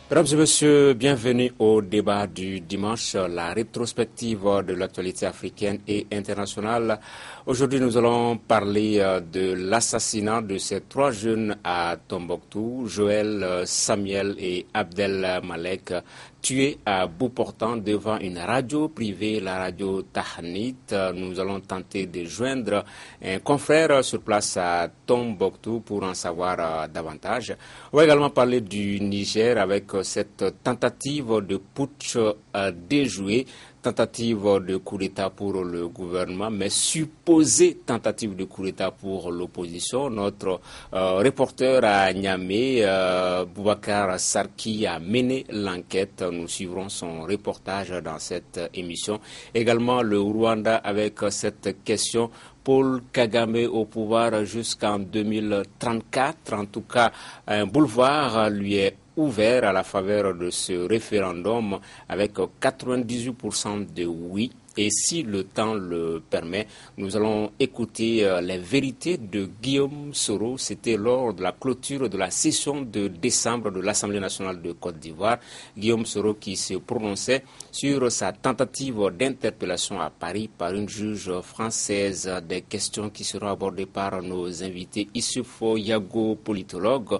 Mesdames et messieurs, bienvenue au débat du dimanche, la rétrospective de l'actualité africaine et internationale. Aujourd'hui, nous allons parler de l'assassinat de ces trois jeunes à Tombouctou, Joël, Samuel et Abdel Malek, tués à bout portant devant une radio privée, la radio Tahnit. Nous allons tenter de joindre un confrère sur place à Tombouctou pour en savoir davantage. On va également parler du Niger avec cette tentative de putsch déjouée, tentative de coup d'État pour le gouvernement, mais supposée tentative de coup d'État pour l'opposition. Notre reporter à Niamey, Boubacar Sarki, a mené l'enquête. Nous suivrons son reportage dans cette émission. Également le Rwanda avec cette question. Paul Kagame au pouvoir jusqu'en 2034. En tout cas, un boulevard lui est ouvert à la faveur de ce référendum avec 98% de oui. Et si le temps le permet, nous allons écouter les vérités de Guillaume Soro. C'était lors de la clôture de la session de décembre de l'Assemblée nationale de Côte d'Ivoire. Guillaume Soro qui se prononçait sur sa tentative d'interpellation à Paris par une juge française. Des questions qui seront abordées par nos invités Issoufou Yago, politologue,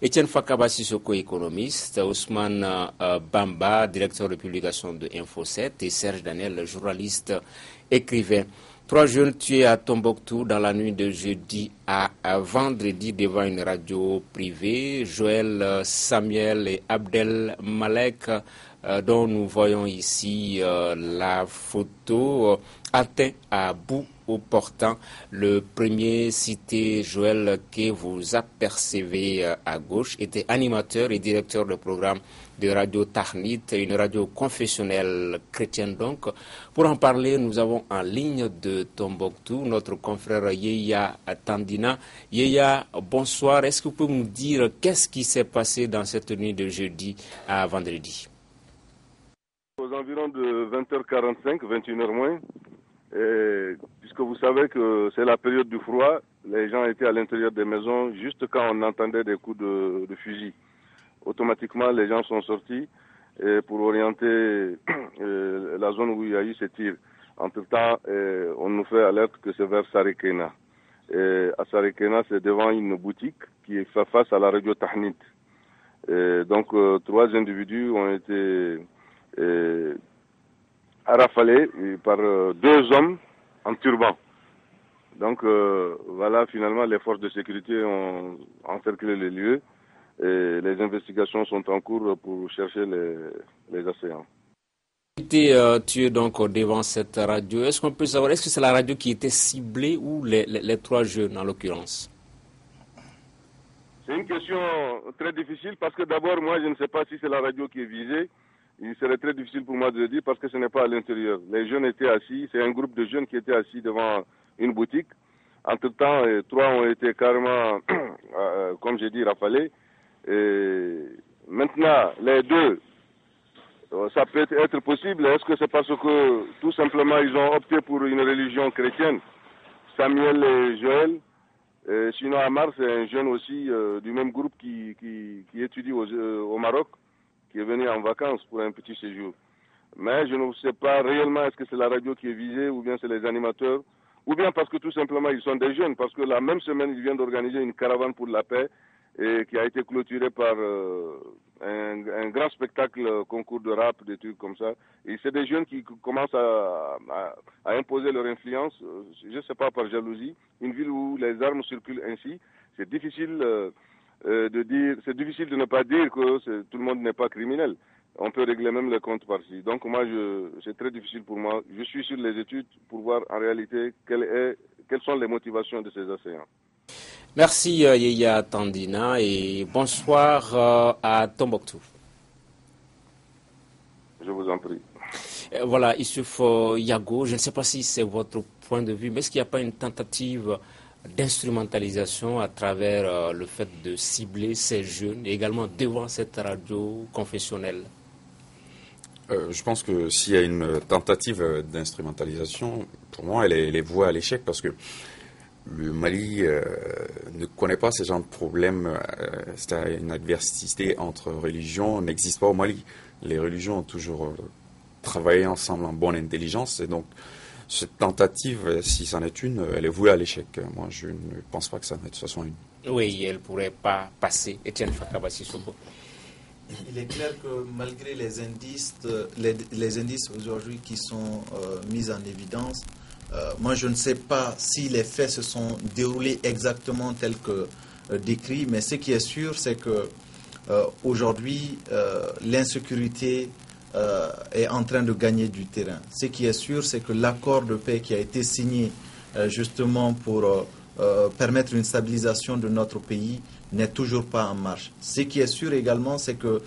Etienne Fakaba Sissoko, économiste, Ousmane Bamba, directeur de publication de Info7 et Serge Daniel, journaliste écrivain. Trois jeunes tués à Tombouctou dans la nuit de jeudi à vendredi devant une radio privée. Joël, Samuel et Abdel Malek, dont nous voyons ici la photo, atteint à bout au portant. Le premier cité, Joël, que vous apercevez à gauche, était animateur et directeur de programme de Radio Tahnit, une radio confessionnelle chrétienne donc. Pour en parler, nous avons en ligne de Tombouctou notre confrère Yeya Tandina. Yeya, bonsoir. Est-ce que vous pouvez nous dire qu'est-ce qui s'est passé dans cette nuit de jeudi à vendredi? Aux environs de 20h45, 21h moins, puisque vous savez que c'est la période du froid, les gens étaient à l'intérieur des maisons juste quand on entendait des coups de fusil. Automatiquement, les gens sont sortis pour orienter la zone où il y a eu ces tirs. Entre-temps, on nous fait alerte que c'est vers Sarekena. À Sarekena, c'est devant une boutique qui est face à la radio Tahnit. Donc, trois individus ont été rafalés par deux hommes en turban. Donc, voilà, finalement, les forces de sécurité ont encerclé les lieux. Et les investigations sont en cours pour chercher les assaillants. Tu es donc devant cette radio. Est-ce qu'on peut savoir, est-ce que c'est la radio qui était ciblée ou les trois jeunes en l'occurrence? C'est une question très difficile parce que d'abord, moi, je ne sais pas si c'est la radio qui est visée. Il serait très difficile pour moi de le dire parce que ce n'est pas à l'intérieur. Les jeunes étaient assis, c'est un groupe de jeunes qui étaient assis devant une boutique. Entre-temps, trois ont été carrément, comme j'ai dit, rafalés. Et maintenant, les deux, ça peut être possible. Est-ce que c'est parce que tout simplement ils ont opté pour une religion chrétienne, Samuel et Joël? Sinon, Amar, c'est un jeune aussi du même groupe qui étudie au Maroc, qui est venu en vacances pour un petit séjour. Mais je ne sais pas réellement est-ce que c'est la radio qui est visée ou bien c'est les animateurs, ou bien parce que tout simplement ils sont des jeunes, parce que la même semaine ils viennent d'organiser une caravane pour la paix et qui a été clôturée par un grand spectacle, concours de rap, des trucs comme ça. Et c'est des jeunes qui commencent à imposer leur influence, je ne sais pas, par jalousie. Une ville où les armes circulent ainsi, c'est difficile de dire, c'est difficile de ne pas dire que tout le monde n'est pas criminel. On peut régler même les comptes par-ci. Donc moi, c'est très difficile pour moi. Je suis sur les études pour voir en réalité quelles sont les motivations de ces assaillants. Merci Yeya Tandina et bonsoir à Tombouctou. Je vous en prie. Voilà, Issoufou Yago, je ne sais pas si c'est votre point de vue, mais est-ce qu'il n'y a pas une tentative d'instrumentalisation à travers le fait de cibler ces jeunes et également devant cette radio confessionnelle? Je pense que s'il y a une tentative d'instrumentalisation, pour moi, elle est vouée à l'échec parce que le Mali ne connaît pas ce genre de problème. C'est une adversité entre religions n'existe pas au Mali. Les religions ont toujours travaillé ensemble en bonne intelligence. Et donc, cette tentative, si c'en est une, elle est vouée à l'échec. Moi, je ne pense pas que ça en est de toute façon une. Oui, elle ne pourrait pas passer. Etienne Fakaba Sissoko. Il est clair que malgré les indices aujourd'hui qui sont mis en évidence, moi je ne sais pas si les faits se sont déroulés exactement tels que décrits, mais ce qui est sûr, c'est que aujourd'hui l'insécurité est en train de gagner du terrain. Ce qui est sûr, c'est que l'accord de paix qui a été signé justement pour permettre une stabilisation de notre pays n'est toujours pas en marche. Ce qui est sûr également, c'est que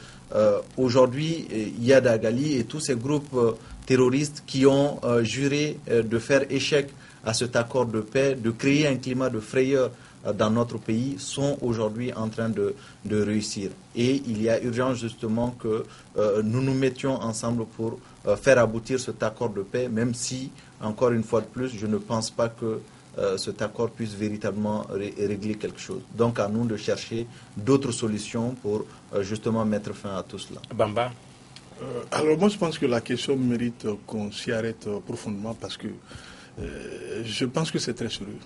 aujourd'hui, Yad Agali et tous ces groupes terroristes qui ont juré de faire échec à cet accord de paix, de créer un climat de frayeur dans notre pays, sont aujourd'hui en train de réussir. Et il y a urgence justement que nous nous mettions ensemble pour faire aboutir cet accord de paix, même si, encore une fois de plus, je ne pense pas que cet accord puisse véritablement régler quelque chose. Donc à nous de chercher d'autres solutions pour justement mettre fin à tout cela. Bamba. Alors moi je pense que la question mérite qu'on s'y arrête profondément parce que je pense que c'est très sérieux.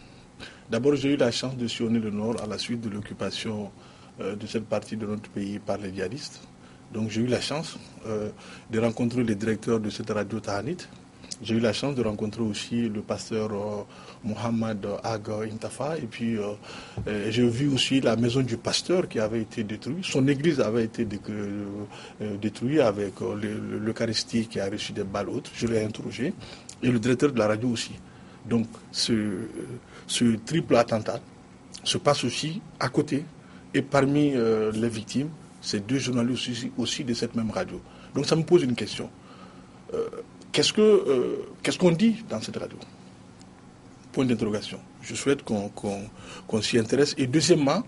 D'abord j'ai eu la chance de sillonner le Nord à la suite de l'occupation de cette partie de notre pays par les djihadistes. Donc j'ai eu la chance de rencontrer les directeurs de cette radio Tahanit. J'ai eu la chance de rencontrer aussi le pasteur Mohamed Aga Intafa. Et puis, j'ai vu aussi la maison du pasteur qui avait été détruite. Son église avait été détruite avec l'Eucharistie qui a reçu des balles hautes. Je l'ai interrogé. Et le directeur de la radio aussi. Donc, ce triple attentat se passe aussi à côté. Et parmi les victimes, c'est 2 journalistes aussi de cette même radio. Donc, ça me pose une question. Qu'est-ce qu'on dit dans cette radio? Point d'interrogation. Je souhaite qu'on s'y intéresse. Et deuxièmement,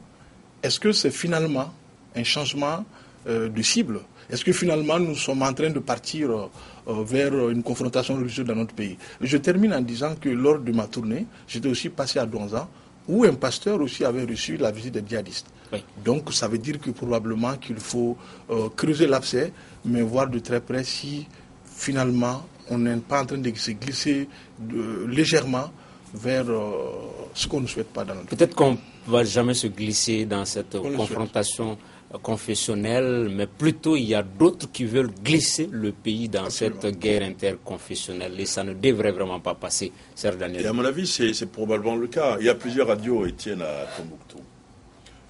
est-ce que c'est finalement un changement de cible? Est-ce que finalement nous sommes en train de partir vers une confrontation religieuse dans notre pays? Je termine en disant que lors de ma tournée, j'étais aussi passé à Douanza, où un pasteur aussi avait reçu la visite des djihadistes. Oui. Donc ça veut dire que probablement qu'il faut creuser l'abcès, mais voir de très près si finalement on n'est pas en train de se glisser légèrement vers ce qu'on ne souhaite pas dans notre pays. Peut-être qu'on ne va jamais se glisser dans cette confrontation confessionnelle, mais plutôt il y a d'autres qui veulent glisser le pays dans Absolument. Cette guerre interconfessionnelle. Et ça ne devrait vraiment pas passer, Serge Daniel. Et à mon avis, c'est probablement le cas. Il y a plusieurs radios, Étienne, à Tombouctou.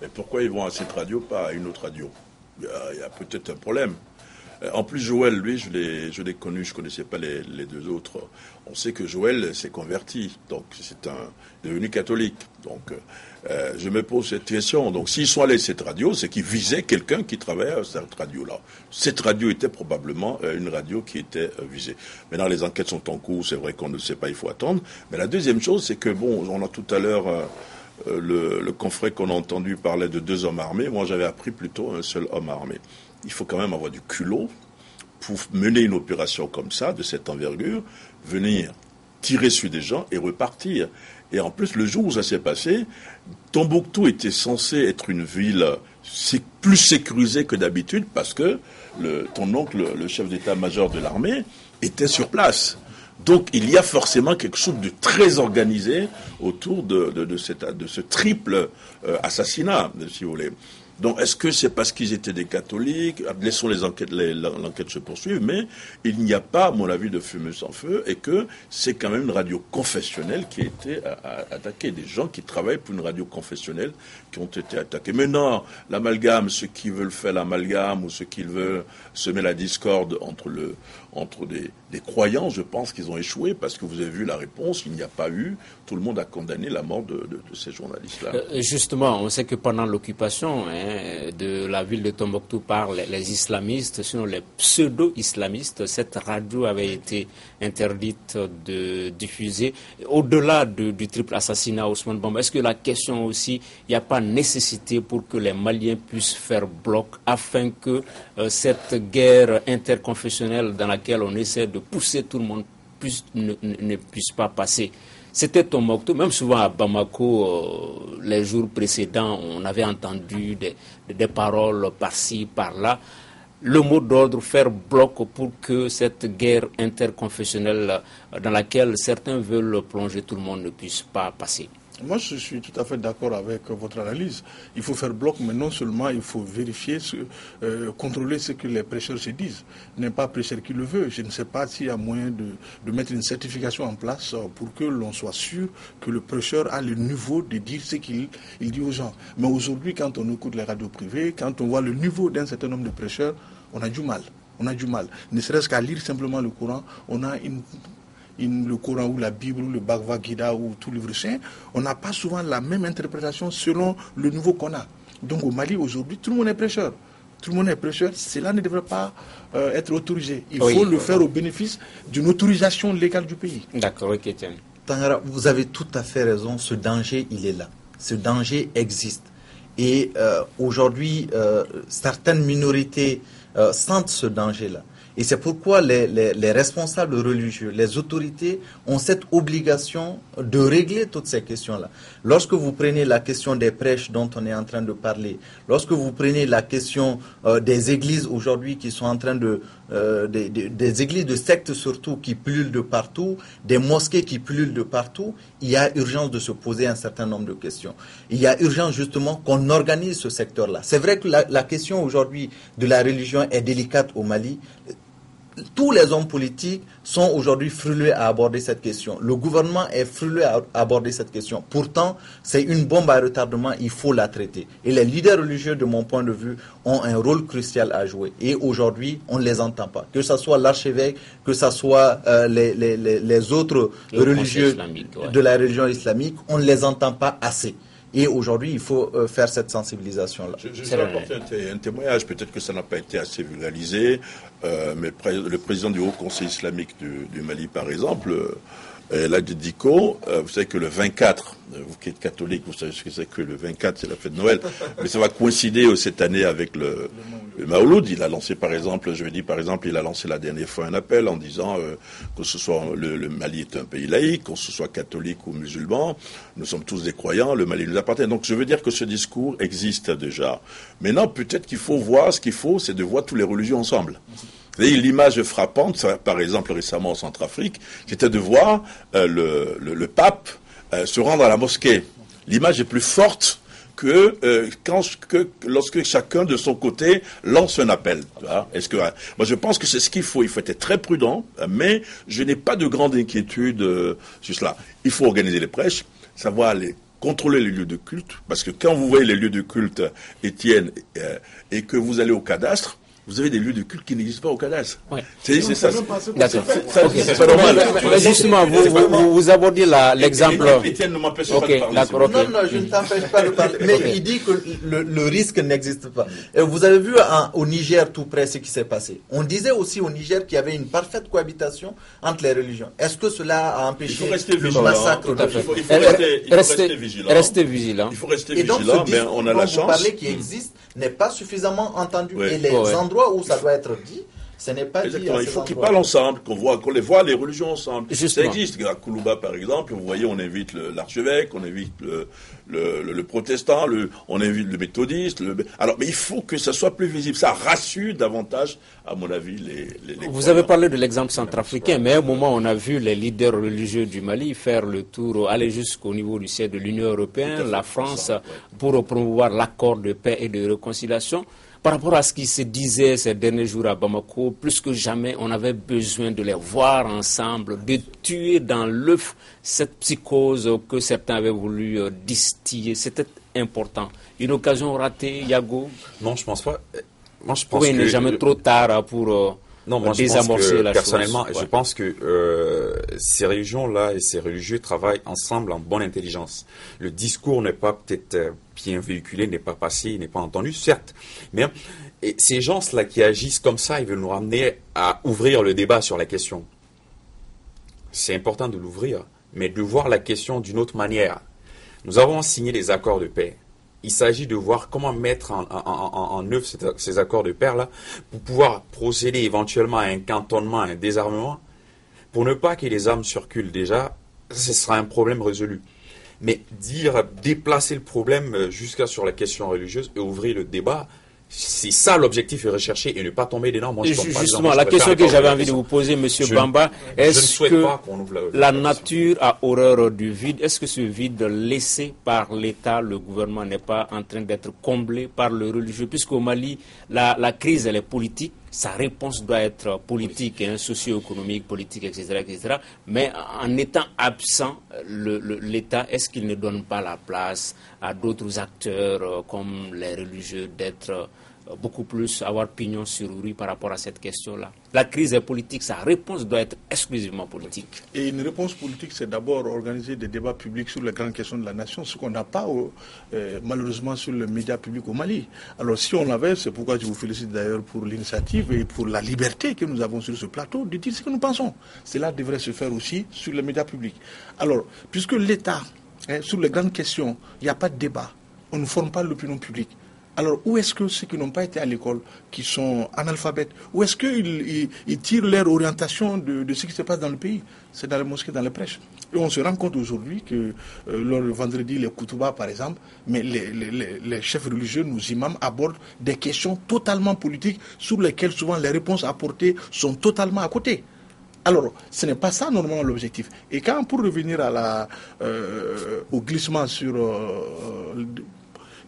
Mais pourquoi ils vont à cette radio, pas à une autre radio? Il y a peut-être un problème. En plus, Joël, lui, je l'ai connu, je ne connaissais pas les 2 autres. On sait que Joël s'est converti, donc c'est devenu catholique. Donc, je me pose cette question. Donc, s'ils sont allés à cette radio, c'est qu'ils visaient quelqu'un qui travaillait à cette radio-là. Cette radio était probablement une radio qui était visée. Maintenant, les enquêtes sont en cours, c'est vrai qu'on ne sait pas, il faut attendre. Mais la deuxième chose, c'est que, bon, on a tout à l'heure... le confrère qu'on a entendu parlait de 2 hommes armés. Moi, j'avais appris plutôt un seul homme armé. Il faut quand même avoir du culot pour mener une opération comme ça, de cette envergure, venir tirer sur des gens et repartir. Et en plus, le jour où ça s'est passé, Tombouctou était censé être une ville plus sécurisée que d'habitude parce que ton oncle, le chef d'état-major de l'armée, était sur place. Donc il y a forcément quelque chose de très organisé autour de ce triple assassinat, si vous voulez. Donc est-ce que c'est parce qu'ils étaient des catholiques? Laissons l'enquête se poursuivre, mais il n'y a pas, à mon avis, de fumée sans feu, et que c'est quand même une radio confessionnelle qui a été attaquée. Des gens qui travaillent pour une radio confessionnelle qui ont été attaqués. Maintenant, l'amalgame, ceux qui veulent faire l'amalgame ou ceux qui veulent semer la discorde entre des croyants, je pense qu'ils ont échoué parce que vous avez vu la réponse, il n'y a pas eu. Tout le monde a condamné la mort de ces journalistes-là. Justement, on sait que pendant l'occupation de la ville de Tombouctou par les islamistes, sinon les pseudo-islamistes, cette radio avait été interdite de diffuser. Au-delà du triple assassinat Ousmane Bamba, est-ce que la question aussi, il n'y a pas nécessité pour que les Maliens puissent faire bloc afin que cette guerre interconfessionnelle dans laquelle on essaie de pousser tout le monde ne puisse pas passer? C'était Tombouctou. Même souvent à Bamako, les jours précédents, on avait entendu des paroles par-ci, par-là. Le mot d'ordre, faire bloc pour que cette guerre interconfessionnelle dans laquelle certains veulent plonger tout le monde ne puisse pas passer. Moi, je suis tout à fait d'accord avec votre analyse. Il faut faire bloc, mais non seulement il faut vérifier, contrôler ce que les prêcheurs se disent. Il n'est pas prêcheur qui le veut. Je ne sais pas s'il y a moyen de mettre une certification en place pour que l'on soit sûr que le prêcheur a le niveau de dire ce qu'il dit aux gens. Mais aujourd'hui, quand on écoute les radios privées, quand on voit le niveau d'un certain nombre de prêcheurs, on a du mal. On a du mal. Ne serait-ce qu'à lire simplement le Coran, on a le Coran ou la Bible ou le Bhagavad Gita ou tout livre saint, on n'a pas souvent la même interprétation selon le niveau qu'on a. Donc au Mali aujourd'hui, tout le monde est prêcheur. Tout le monde est prêcheur. Cela ne devrait pas être autorisé. Il faut le faire au bénéfice d'une autorisation légale du pays. D'accord, ok, tiens. Tangara, vous avez tout à fait raison. Ce danger, il est là. Ce danger existe. Et aujourd'hui, certaines minorités sentent ce danger-là. Et c'est pourquoi les responsables religieux, les autorités ont cette obligation de régler toutes ces questions-là. Lorsque vous prenez la question des prêches dont on est en train de parler, lorsque vous prenez la question des églises aujourd'hui qui sont en train des églises de sectes surtout qui pullulent de partout, des mosquées qui pullulent de partout, il y a urgence de se poser un certain nombre de questions. Il y a urgence justement qu'on organise ce secteur-là. C'est vrai que la question aujourd'hui de la religion est délicate au Mali. Tous les hommes politiques sont aujourd'hui frileux à aborder cette question. Le gouvernement est frileux à aborder cette question. Pourtant, c'est une bombe à retardement, il faut la traiter. Et les leaders religieux, de mon point de vue, ont un rôle crucial à jouer. Et aujourd'hui, on ne les entend pas. Que ce soit l'archevêque, que ce soit les autres religieux de la religion islamique, on ne les entend pas assez. Et aujourd'hui, il faut faire cette sensibilisation-là. Je vais apporter un témoignage. Peut-être que ça n'a pas été assez vulgarisé, mais le président du Haut Conseil islamique du Mali, par exemple, Ladji Diko, vous savez que le 24, vous qui êtes catholique, vous savez ce que c'est que le 24, c'est la fête de Noël, mais ça va coïncider cette année avec le Mawlud. Il a lancé par exemple, il a lancé la dernière fois un appel en disant que ce soit le Mali est un pays laïque, qu'on se soit catholique ou musulman, nous sommes tous des croyants, le Mali nous appartient. Donc je veux dire que ce discours existe déjà. Maintenant, peut-être qu'il faut voir, ce qu'il faut, c'est de voir toutes les religions ensemble. L'image frappante, par exemple récemment en Centrafrique, c'était de voir le pape se rendre à la mosquée. L'image est plus forte que lorsque chacun de son côté lance un appel. Moi je pense que c'est ce qu'il faut. Il faut être très prudent, mais je n'ai pas de grande inquiétude sur cela. Il faut organiser les prêches, savoir contrôler les lieux de culte, parce que quand vous voyez les lieux de culte, Étienne, et que vous allez au cadastre, vous avez des lieux de culte qui n'existent pas au cadastre. Ouais. C'est ça. D'accord. C'est pas normal. Mais justement, vous abordez l'exemple. Étienne ne m'empêche pas de parler. D'accord, ok. Non, je ne t'empêche pas de parler. Mais il dit que le risque n'existe pas. Et vous avez vu au Niger tout près ce qui s'est passé. On disait aussi au Niger qu'il y avait une parfaite cohabitation entre les religions. Est-ce que cela a empêché le massacre? Il faut rester vigilant. Rester vigilant. Il faut rester Et donc, vigilant, ce mais on a la dont vous chance. parlez qui existe n'est pas suffisamment entendu. Oui. Et les endroits où ça doit être dit, ce n'est pas dit. Il faut qu'ils parlent ensemble, qu'on les voit les religions ensemble. Justement. Ça existe. À Koulouba, par exemple, vous voyez, on invite l'archevêque, on invite le protestant, on invite le méthodiste. Alors, mais il faut que ça soit plus visible. Ça rassure davantage, à mon avis, les Vous avez parlé de l'exemple centrafricain, mais à un moment, on a vu les leaders religieux du Mali faire le tour, aller jusqu'au niveau du siège de l'Union européenne, la France, pour promouvoir l'accord de paix et de réconciliation. Par rapport à ce qui se disait ces derniers jours à Bamako, plus que jamais, on avait besoin de les voir ensemble, de tuer dans l'œuf cette psychose que certains avaient voulu distiller. C'était important. Une occasion ratée, Yago? Non, je pense pas. Moi, je pense il n'est jamais trop tard pour désamorcer la chose. Personnellement, je pense que ces religions-là et ces religieux travaillent ensemble en bonne intelligence. Le discours n'est pas peut-être bien véhiculé, n'est pas passé, n'est pas entendu, certes. Mais ces gens-là qui agissent comme ça, ils veulent nous ramener à ouvrir le débat sur la question. C'est important de l'ouvrir, mais de voir la question d'une autre manière. Nous avons signé des accords de paix. Il s'agit de voir comment mettre en œuvre ces accords de paix-là pour pouvoir procéder éventuellement à un cantonnement, à un désarmement, pour ne pas que les armes circulent déjà ce sera un problème résolu. Mais déplacer le problème jusqu'à sur la question religieuse et ouvrir le débat, c'est ça l'objectif est recherché et ne pas tomber dedans. Moi, justement, la question que j'avais envie de vous poser, Monsieur Bamba, est-ce que la nature a horreur du vide? Est-ce que ce vide laissé par l'État, le gouvernement, n'est pas en train d'être comblé par le religieux? Puisqu'au Mali, la crise, elle est politique, sa réponse doit être politique, socio-économique, politique, etc., etc. Mais en étant absent, l'État, est-ce qu'il ne donne pas la place à d'autres acteurs comme les religieux d'être beaucoup plus, avoir pignon sur rue par rapport à cette question-là? La crise est politique, sa réponse doit être exclusivement politique. Et une réponse politique, c'est d'abord organiser des débats publics sur les grandes questions de la nation, ce qu'on n'a pas malheureusement sur le média public au Mali. Alors si on l'avait, c'est pourquoi je vous félicite d'ailleurs pour l'initiative et pour la liberté que nous avons sur ce plateau de dire ce que nous pensons. Cela devrait se faire aussi sur les médias publics. Alors, puisque l'État, sur les grandes questions, il n'y a pas de débat, on ne forme pas l'opinion publique. Alors, où est-ce que ceux qui n'ont pas été à l'école, qui sont analphabètes, où est-ce qu'ils tirent leur orientation de ce qui se passe dans le pays? C'est dans les mosquées, dans les prêches. Et on se rend compte aujourd'hui que, le vendredi, les Koutouba, par exemple, mais les chefs religieux, nos imams, abordent des questions totalement politiques sur lesquelles souvent les réponses apportées sont totalement à côté. Alors, ce n'est pas ça normalement l'objectif. Et quand, pour revenir au glissement sur...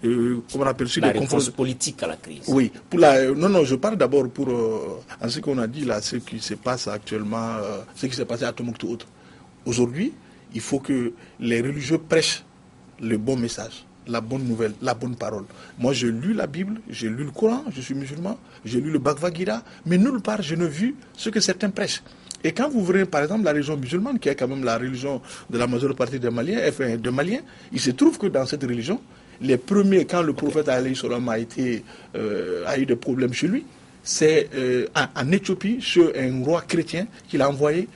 comment on appelle ça, la réponse politique à la crise. Oui. Non, je parle d'abord en ce qu'on a dit là, ce qui se passe actuellement, ce qui s'est passé à Tombouctou. Aujourd'hui, il faut que les religieux prêchent le bon message, la bonne nouvelle, la bonne parole. Moi, j'ai lu la Bible, j'ai lu le Coran, je suis musulman, j'ai lu le Bhagavad Gita, mais nulle part je n'ai vu ce que certains prêchent. Et quand vous verrez, par exemple, la religion musulmane, qui est quand même la religion de la majeure partie des Maliens, il se trouve que dans cette religion, les premiers, quand le prophète alayhi salam a eu des problèmes chez lui, c'est en Éthiopie, chez un roi chrétien, qu'il a envoyé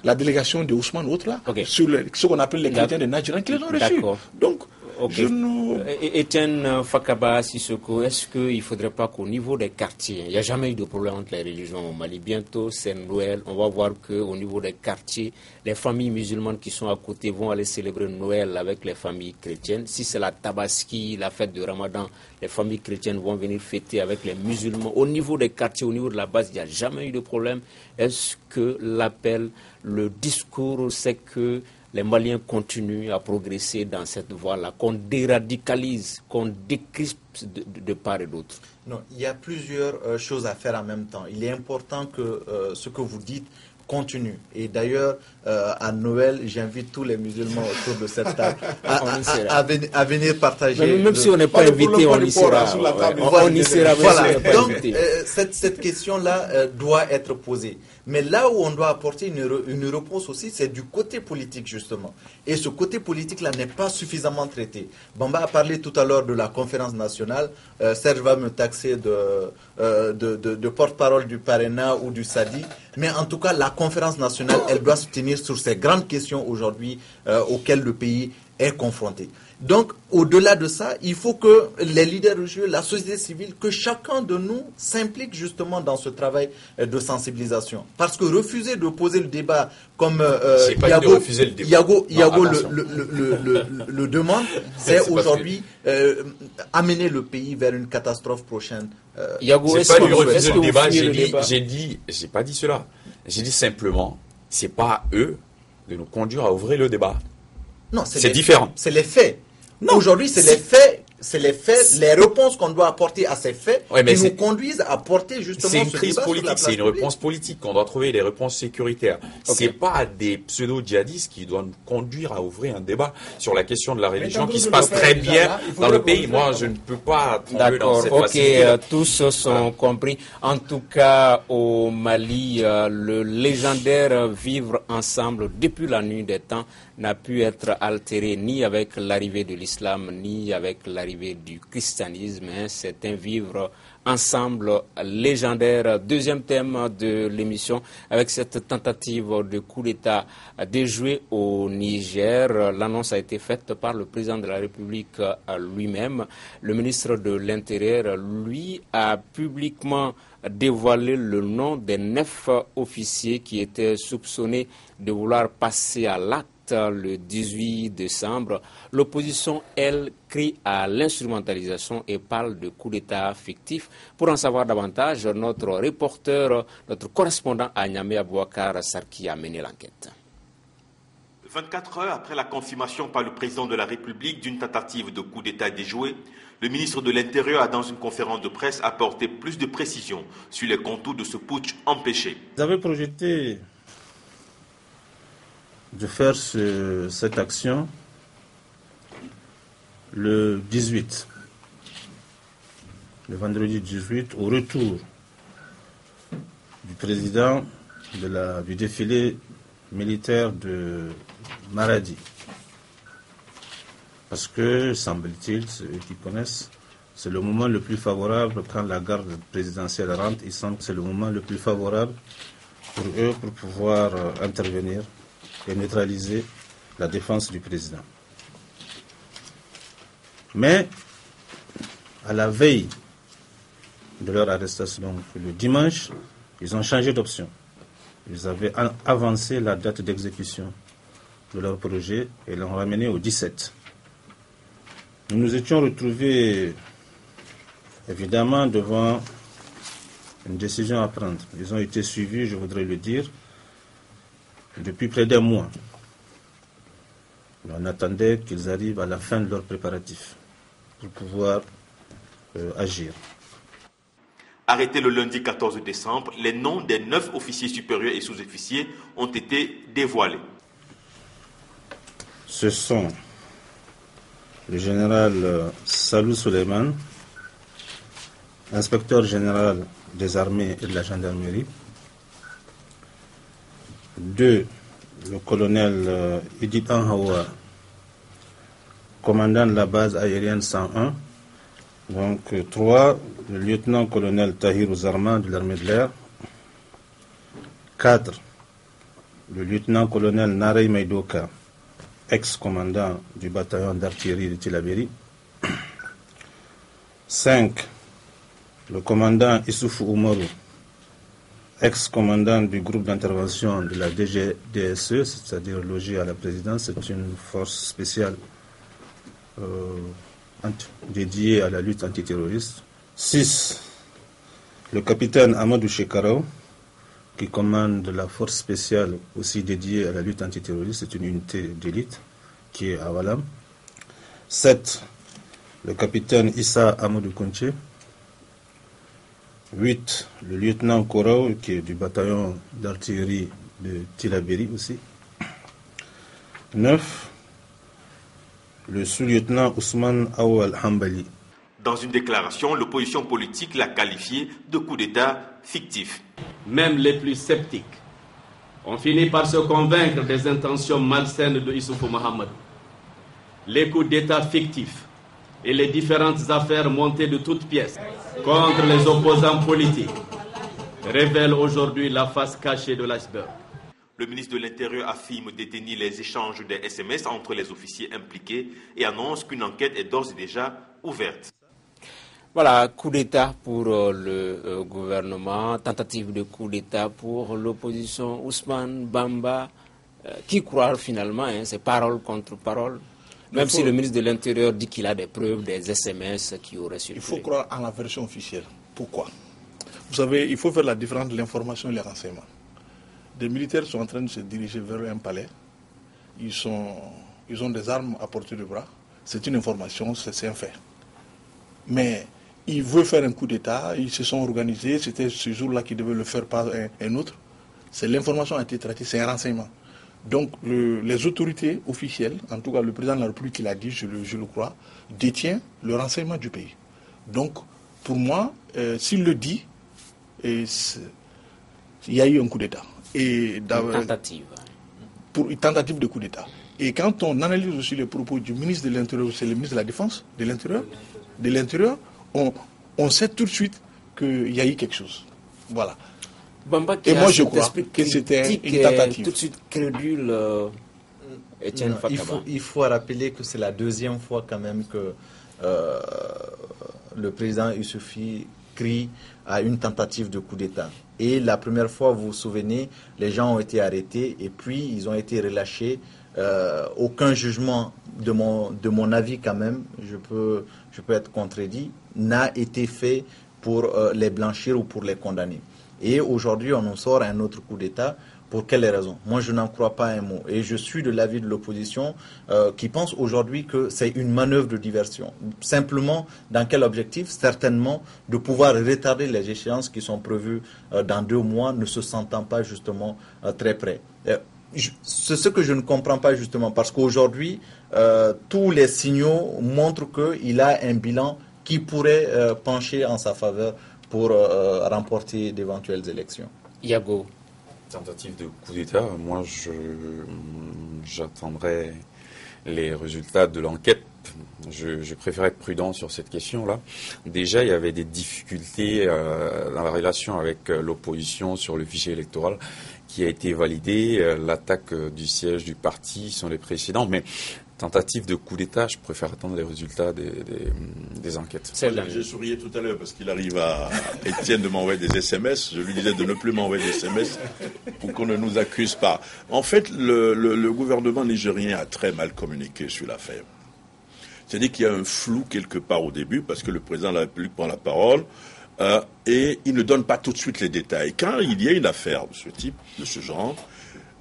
la délégation de Ousmane, autres là, sur ce qu'on appelle les chrétiens de Nadjiran, qui les ont reçus. Donc, Etienne Fakaba Sissoko, est-ce qu'il ne faudrait pas qu'au niveau des quartiers, il n'y a jamais eu de problème entre les religions au Mali, bientôt c'est Noël, on va voir qu'au niveau des quartiers, les familles musulmanes qui sont à côté vont aller célébrer Noël avec les familles chrétiennes. Si c'est la Tabaski, la fête de Ramadan, les familles chrétiennes vont venir fêter avec les musulmans. Au niveau des quartiers, au niveau de la base, il n'y a jamais eu de problème. Est-ce que l'appel, le discours, c'est que les Maliens continuent à progresser dans cette voie-là, qu'on déradicalise, qu'on décrispe de part et d'autre? Non, il y a plusieurs choses à faire en même temps. Il est important que ce que vous dites continue. Et d'ailleurs, à Noël, j'invite tous les musulmans autour de cette table à venir partager. Mais même si on n'est pas invité, on y sera. On y sera. Voilà. Donc, cette question-là doit être posée. Mais là où on doit apporter une réponse aussi, c'est du côté politique, justement. Et ce côté politique-là n'est pas suffisamment traité. Bamba a parlé tout à l'heure de la conférence nationale. Serge va me taxer de porte-parole du Parena ou du Sadi. Mais en tout cas, la conférence nationale, elle doit se tenir sur ces grandes questions aujourd'hui auxquelles le pays est confronté. Donc, au-delà de ça, il faut que les leaders religieux, la société civile, que chacun de nous s'implique justement dans ce travail de sensibilisation. Parce que refuser de poser le débat comme Yago le demande, c'est aujourd'hui amener le pays vers une catastrophe prochaine. Yago, est-ce que refuser le débat? J'ai pas dit cela. J'ai dit simplement, c'est pas à eux de nous conduire à ouvrir le débat. Non, c'est différent. C'est les faits. Non, aujourd'hui, c'est les faits, les réponses qu'on doit apporter à ces faits qui nous conduisent à porter justement ce débat. C'est une crise politique, c'est une réponse politique qu'on doit trouver, des réponses sécuritaires. C'est pas des pseudo-djihadistes qui doivent nous conduire à ouvrir un débat sur la question de la religion qui se passe très bien dans le pays. Moi, je ne peux pas tomber dans cette facilité. D'accord, tous sont compris. En tout cas, au Mali, le légendaire vivre ensemble depuis la nuit des temps n'a pu être altéré ni avec l'arrivée de l'islam, ni avec l'arrivée du christianisme. C'est un vivre ensemble légendaire. Deuxième thème de l'émission, avec cette tentative de coup d'État déjoué au Niger. L'annonce a été faite par le président de la République lui-même. Le ministre de l'Intérieur, lui, a publiquement dévoilé le nom des 9 officiers qui étaient soupçonnés de vouloir passer à l'acte le 18 décembre. L'opposition, elle, crie à l'instrumentalisation et parle de coup d'État fictif. Pour en savoir davantage, notre reporter, notre correspondant à Niamey, Abouakar Sarki, a mené l'enquête. 24 heures après la confirmation par le président de la République d'une tentative de coup d'État déjouée, le ministre de l'Intérieur a, dans une conférence de presse, apporté plus de précisions sur les contours de ce putsch empêché. Vous avez projeté de faire cette action le 18, le vendredi 18, au retour du président du défilé militaire de Maradi. Parce que, semble-t-il, ceux qui connaissent, c'est le moment le plus favorable quand la garde présidentielle rentre. Il semble que c'est le moment le plus favorable pour eux pour pouvoir intervenir et neutraliser la défense du président. Mais, à la veille de leur arrestation, donc le dimanche, ils ont changé d'option. Ils avaient avancé la date d'exécution de leur projet et l'ont ramené au 17. Nous nous étions retrouvés, évidemment, devant une décision à prendre. Ils ont été suivis, je voudrais le dire, depuis près d'un mois. On attendait qu'ils arrivent à la fin de leurs préparatifs pour pouvoir agir. Arrêtés le lundi 14 décembre, les noms des 9 officiers supérieurs et sous-officiers ont été dévoilés. Ce sont le général Salou Suleiman, inspecteur général des armées et de la gendarmerie. 2, le colonel Edith Anhawa, commandant de la base aérienne 101. Donc 3, le lieutenant-colonel Tahir Ouzarman de l'armée de l'air. 4, le lieutenant-colonel Narey Maidoka, ex-commandant du bataillon d'artillerie de Tillabéri. 5, le commandant Issoufou Oumarou, ex-commandant du groupe d'intervention de la DGDSE, c'est-à-dire logé à la présidence. C'est une force spéciale dédiée à la lutte antiterroriste. 6, le capitaine Amadou Chekarao, qui commande la force spéciale aussi dédiée à la lutte antiterroriste. C'est une unité d'élite qui est à Walam. 7, le capitaine Issa Amadou Kounché. 8, le lieutenant Korao, qui est du bataillon d'artillerie de Tillabéri aussi. 9, le sous-lieutenant Ousmane Awal Hambali. Dans une déclaration, l'opposition politique l'a qualifié de coup d'État fictif. Même les plus sceptiques ont fini par se convaincre des intentions malsaines de Issoufou Mahamadou. Les coups d'État fictifs et les différentes affaires montées de toutes pièces contre les opposants politiques révèlent aujourd'hui la face cachée de l'iceberg. Le ministre de l'Intérieur affirme détenir les échanges des SMS entre les officiers impliqués et annonce qu'une enquête est d'ores et déjà ouverte. Voilà, coup d'État pour le gouvernement, tentative de coup d'État pour l'opposition. Ousmane Bamba, qui croire finalement, c'est parole contre parole. Même si le ministre de l'Intérieur dit qu'il a des preuves, des SMS qui auraient circulé. Il faut croire en la version officielle. Pourquoi? Vous savez, il faut faire la différence de l'information et les renseignements. Des militaires sont en train de se diriger vers un palais. Ils ont des armes à portée de bras. C'est une information, c'est un fait. Mais ils veulent faire un coup d'État, ils se sont organisés, c'était ce jour-là qu'ils devaient le faire par un autre. C'est l'information a été traitée, c'est un renseignement. Donc les autorités officielles, en tout cas le président de la République qui l'a dit, je le crois, détient le renseignement du pays. Donc pour moi, s'il le dit, il y a eu un coup d'État. Une tentative. Pour une tentative de coup d'État. Et quand on analyse aussi les propos du ministre de l'Intérieur, c'est le ministre de la Défense, de l'Intérieur, on sait tout de suite qu'il y a eu quelque chose. Voilà. Bamba, et moi, je crois que c'était une tentative. Tout de suite crédule, Etienne Fakaba. Il faut rappeler que c'est la deuxième fois quand même que le président Youssouphi crie à une tentative de coup d'État. Et la première fois, vous vous souvenez, les gens ont été arrêtés et puis ils ont été relâchés. Aucun jugement, de mon avis quand même, je peux être contredit, n'a été fait pour les blanchir ou pour les condamner. Et aujourd'hui, on nous sort un autre coup d'État. Pour quelles raisons? Moi, je n'en crois pas un mot. Et je suis de l'avis de l'opposition qui pense aujourd'hui que c'est une manœuvre de diversion. Simplement, dans quel objectif? Certainement de pouvoir retarder les échéances qui sont prévues dans 2 mois, ne se sentant pas justement très près. C'est ce que je ne comprends pas justement, parce qu'aujourd'hui, tous les signaux montrent qu'il a un bilan qui pourrait pencher en sa faveur pour remporter d'éventuelles élections. Yago. Tentative de coup d'État, moi j'attendrai les résultats de l'enquête. Je préfère être prudent sur cette question-là. Déjà, il y avait des difficultés dans la relation avec l'opposition sur le fichier électoral qui a été validé. L'attaque du siège du parti sont les précédents, mais tentative de coup d'État, je préfère attendre les résultats des enquêtes. J'ai sourié tout à l'heure parce qu'il arrive à Étienne de m'envoyer des SMS. Je lui disais de ne plus m'envoyer des SMS pour qu'on ne nous accuse pas. En fait, le gouvernement nigérien a très mal communiqué sur l'affaire. C'est-à-dire qu'il y a un flou quelque part au début parce que le président de la République prend la parole et il ne donne pas tout de suite les détails. Quand il y a une affaire de ce type, de ce genre,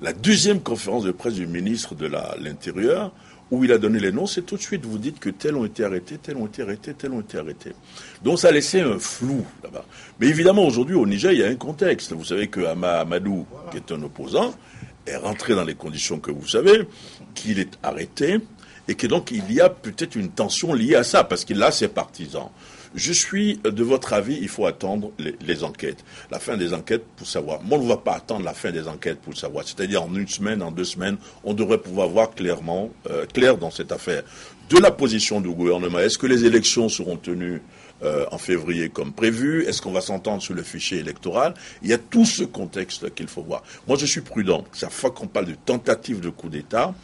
la deuxième conférence de presse du ministre de l'Intérieur, où il a donné les noms, c'est tout de suite, vous dites que tels ont été arrêtés, tels ont été arrêtés, tels ont été arrêtés. Donc ça a laissé un flou là-bas. Mais évidemment, aujourd'hui, au Niger, il y a un contexte. Vous savez que Amadou, qui est un opposant, est rentré dans les conditions que vous savez, qu'il est arrêté, et que donc il y a peut-être une tension liée à ça, parce qu'il a ses partisans. Je suis de votre avis, il faut attendre les enquêtes. La fin des enquêtes pour savoir. Moi, on ne va pas attendre la fin des enquêtes pour savoir. C'est-à-dire en 1 semaine, en 2 semaines, on devrait pouvoir voir clair dans cette affaire. De la position du gouvernement, est-ce que les élections seront tenues en février comme prévu? Est-ce qu'on va s'entendre sur le fichier électoral? Il y a tout ce contexte qu'il faut voir. Moi, je suis prudent. Chaque fois qu'on parle de tentative de coup d'État,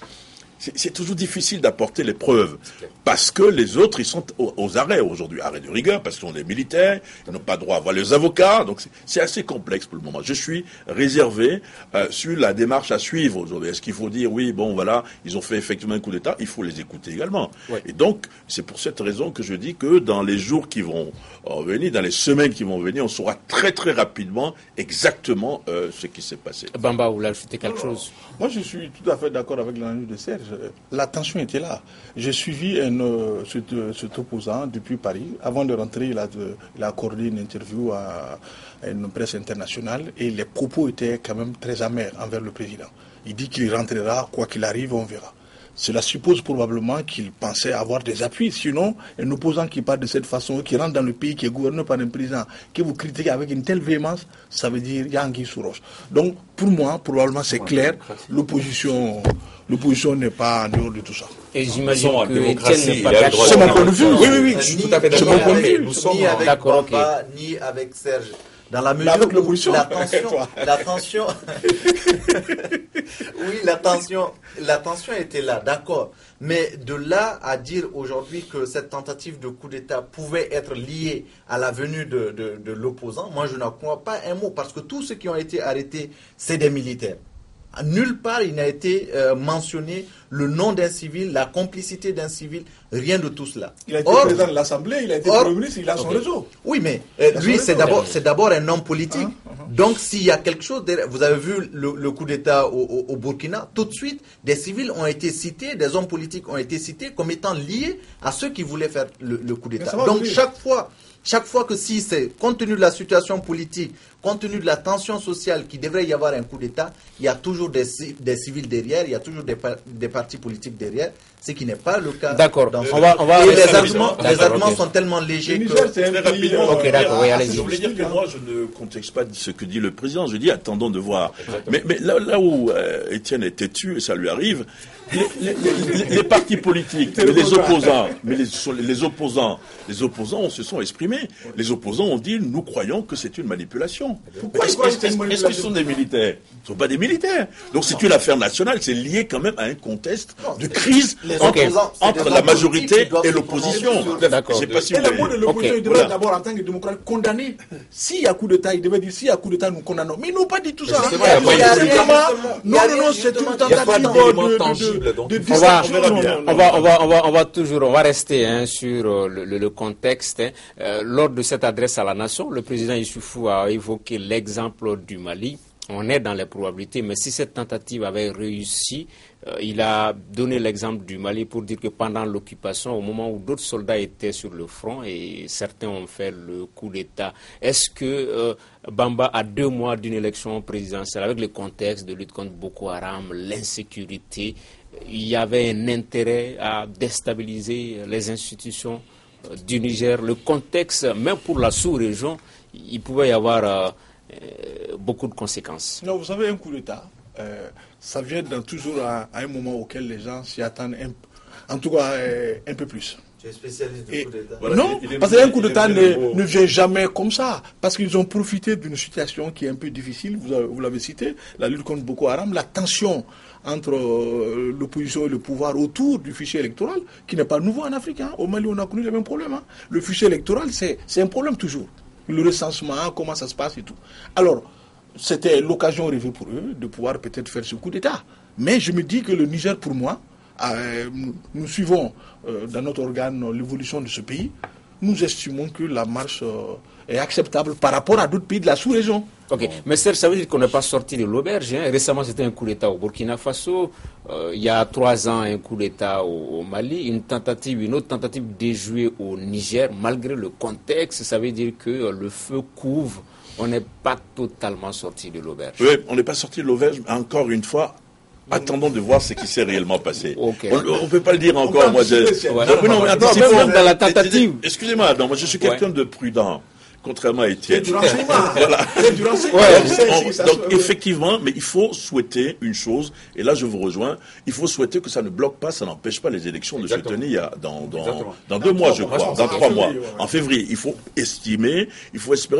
c'est toujours difficile d'apporter les preuves parce que les autres, ils sont aux arrêts aujourd'hui, arrêt de rigueur parce qu'ils sont des militaires, ils n'ont pas droit à voir les avocats, donc c'est assez complexe pour le moment. Je suis réservé sur la démarche à suivre aujourd'hui. Est-ce qu'il faut dire oui, bon voilà, ils ont fait effectivement un coup d'État, il faut les écouter également. Ouais. Et donc c'est pour cette raison que je dis que dans les jours qui vont venir, dans les semaines qui vont venir, on saura très très rapidement exactement ce qui s'est passé. Bamba, vous voulez ajouter quelque chose? Moi, je suis tout à fait d'accord avec l'analyse de Serge. La tension était là. J'ai suivi cet opposant depuis Paris. Avant de rentrer, il a accordé une interview à une presse internationale et les propos étaient quand même très amers envers le président. Il dit qu'il rentrera, quoi qu'il arrive, on verra. Cela suppose probablement qu'il pensait avoir des appuis. Sinon, un opposant qui parle de cette façon, qui rentre dans le pays, qui est gouverné par un président, que vous critiquez avec une telle véhémence, ça veut dire Yangui sous roche. Donc, pour moi, probablement, c'est clair, l'opposition n'est pas en dehors de tout ça. Et j'imagine que Étienne n'est pas d'accord. C'est mon point de vue. Oui, je suis tout à fait d'accord. C'est mon point de vue. Nous sommes ni avec Bamba, ni avec Serge. Dans la mesure où la tension était là, d'accord. Mais de là à dire aujourd'hui que cette tentative de coup d'État pouvait être liée à la venue de l'opposant, moi je n'en crois pas un mot, parce que tous ceux qui ont été arrêtés, c'est des militaires. Nulle part il n'a été mentionné le nom d'un civil, la complicité d'un civil, rien de tout cela. Il a été président de l'Assemblée, il a été Premier ministre, il a son réseau. Oui, mais lui, c'est d'abord un homme politique. Donc, s'il y a quelque chose, vous avez vu le coup d'État au Burkina, tout de suite, des civils ont été cités, des hommes politiques ont été cités comme étant liés à ceux qui voulaient faire le coup d'État. Donc, chaque fois que si c'est, compte tenu de la situation politique, compte tenu de la tension sociale qu'il devrait y avoir un coup d'État, il y a toujours des civils derrière, il y a toujours des partis politiques derrière, ce qui n'est pas le cas. D'accord. Et les arguments sont tellement légers que... Très rapidement. Ok, d'accord, oui, allez-y. Je voulais dire que moi, je ne contexte pas ce que dit le président. Je dis, attendons de voir. Mais là où Étienne est têtu, et ça lui arrive, les partis politiques, mais les opposants, les opposants se sont exprimés. Les opposants ont dit, nous croyons que c'est une manipulation. Est-ce qu'ils sont des militaires? Ils ne sont pas des militaires. Donc c'est une affaire nationale, c'est lié quand même à un contexte de crise entre la majorité et l'opposition. D'accord. Je sais pas si et le mot de l'opposition, il devrait d'abord, en tant que démocrate, condamner. S'il y a coup d'État, il devait dire, s'il y a coup d'État, nous condamnons. Mais ils n'ont pas dit tout ça. Non, c'est une tentative on va rester sur le contexte. Lors de cette adresse à la nation, le président Issoufou a évoqué l'exemple du Mali. On est dans les probabilités, mais si cette tentative avait réussi, il a donné l'exemple du Mali pour dire que pendant l'occupation, au moment où d'autres soldats étaient sur le front et certains ont fait le coup d'État, est-ce que Bamba, à 2 mois d'une élection présidentielle, avec le contexte de lutte contre Boko Haram, l'insécurité, il y avait un intérêt à déstabiliser les institutions du Niger, le contexte, même pour la sous-région, il pouvait y avoir beaucoup de conséquences. Non, vous savez, un coup d'État, ça vient toujours à un moment auquel les gens s'y attendent, en tout cas un peu plus. Tu es spécialiste du coup d'État. Non, parce qu'un coup d'État ne vient jamais comme ça. Parce qu'ils ont profité d'une situation qui est un peu difficile, vous l'avez cité, la lutte contre Boko Haram, la tension entre l'opposition et le pouvoir autour du fichier électoral, qui n'est pas nouveau en Afrique. Au Mali, on a connu les mêmes problèmes. Le fichier électoral, c'est un problème toujours. Le recensement, comment ça se passe et tout. Alors, c'était l'occasion rêvée pour eux de pouvoir peut-être faire ce coup d'État. Mais je me dis que le Niger, pour moi, nous suivons dans notre organe l'évolution de ce pays. Nous estimons que la marche est acceptable par rapport à d'autres pays de la sous-région. Ok, mais ça veut dire qu'on n'est pas sorti de l'auberge. Récemment, c'était un coup d'État au Burkina Faso. Il y a 3 ans, un coup d'État au Mali. Une autre tentative d'échouer au Niger, malgré le contexte. Ça veut dire que le feu couvre. On n'est pas totalement sorti de l'auberge. Oui, on n'est pas sorti de l'auberge, mais encore une fois, attendons de voir ce qui s'est réellement passé. Okay. On ne peut pas le dire encore. Moi, même dans la tentative. Excusez-moi, moi je suis quelqu'un de prudent. Contrairement à Étienne. Voilà. Donc effectivement, mais il faut souhaiter une chose, et là je vous rejoins, il faut souhaiter que ça ne bloque pas, ça n'empêche pas les élections de se tenir dans 2 mois, je crois, dans 3 mois, en février. Il faut espérer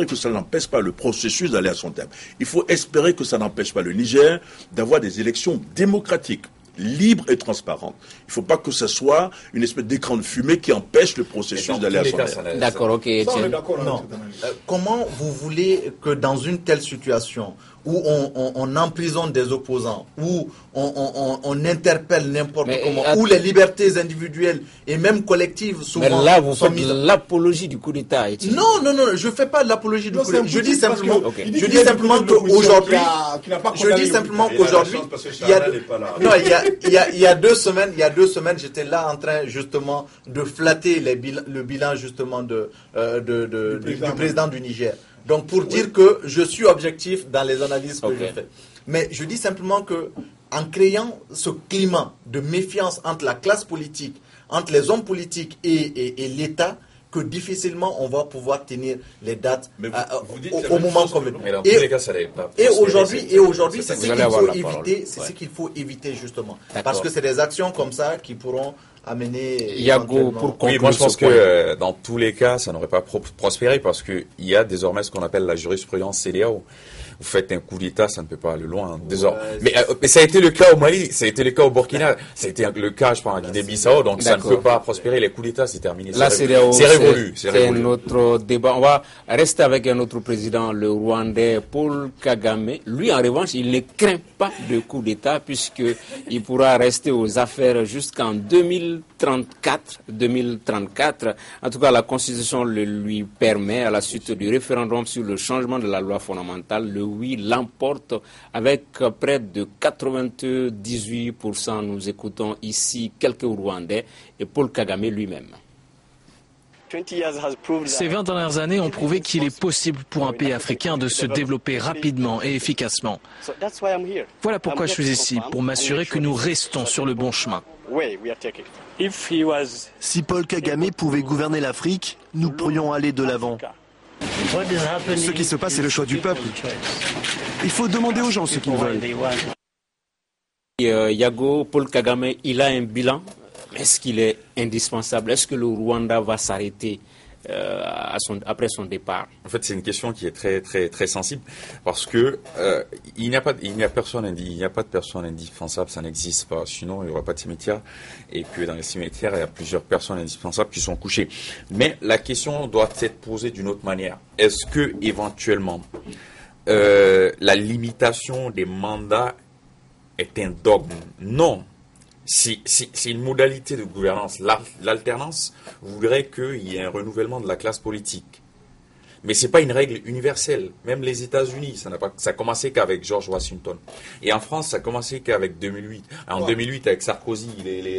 que ça n'empêche pas le processus d'aller à son terme. Il faut espérer que ça n'empêche pas le Niger d'avoir des élections démocratiques, libre et transparente. Il ne faut pas que ce soit une espèce d'écran de fumée qui empêche le processus d'aller à son terme. D'accord, ok. Non. Comment vous voulez que dans une telle situation où on emprisonne des opposants, où on interpelle n'importe comment, où les libertés individuelles et même collectives souvent... Mais là, vous faites l'apologie du coup d'État. Non, je ne fais pas l'apologie du coup d'État. Je dis simplement qu'aujourd'hui... Il y a 2 semaines, j'étais là en train justement de flatter le bilan justement du président du Niger. Donc pour dire que je suis objectif dans les analyses que je fais. Mais je dis simplement que en créant ce climat de méfiance entre la classe politique, entre les hommes politiques et l'État, que difficilement on va pouvoir tenir les dates au moment convenu. Et aujourd'hui, c'est ce qu'il faut éviter justement. Parce que c'est des actions comme ça qui pourront amener... Yago, pour conclure, moi je pense que dans tous les cas, ça n'aurait pas prospéré parce qu'il y a désormais ce qu'on appelle la jurisprudence CEDEAO. Vous faites un coup d'État, ça ne peut pas aller loin. Mais ça a été le cas au Mali, ça a été le cas au Burkina, ça a été le cas, je pense, en Guinée-Bissau, donc ça ne peut pas prospérer. Les coups d'État, c'est terminé. Là, c'est révolu. C'est un autre débat. On va rester avec un autre président, le Rwandais Paul Kagame. Lui, en revanche, il ne craint pas de coup d'État puisqu'il pourra rester aux affaires jusqu'en 2034. En tout cas, la Constitution le lui permet, à la suite du référendum sur le changement de la loi fondamentale, le oui l'emporte avec près de 98%. Nous écoutons ici quelques Rwandais et Paul Kagame lui-même. Ces 20 dernières années ont prouvé qu'il est possible pour un pays africain de se développer rapidement et efficacement. Voilà pourquoi je suis ici, pour m'assurer que nous restons sur le bon chemin. Si Paul Kagame pouvait gouverner l'Afrique, nous pourrions aller de l'avant. Ce qui se passe, c'est le choix du peuple. Il faut demander aux gens ce qu'ils veulent. Yago, Paul Kagame, il a un bilan. Est-ce qu'il est indispensable? Est-ce que le Rwanda va s'arrêter après son départ? En fait, c'est une question qui est très très très sensible parce que il n'y a pas de personne indispensable, ça n'existe pas. Sinon, il n'y aura pas de cimetière. Et puis dans les cimetières, il y a plusieurs personnes indispensables qui sont couchées. Mais la question doit être posée d'une autre manière. Est-ce que éventuellement la limitation des mandats est un dogme? Non. C'est une modalité de gouvernance. L'alternance voudrait qu'il y ait un renouvellement de la classe politique. Mais c'est pas une règle universelle. Même les États-Unis, ça a commencé qu'avec George Washington. Et en France, ça a commencé qu'avec 2008. En 2008, avec Sarkozy,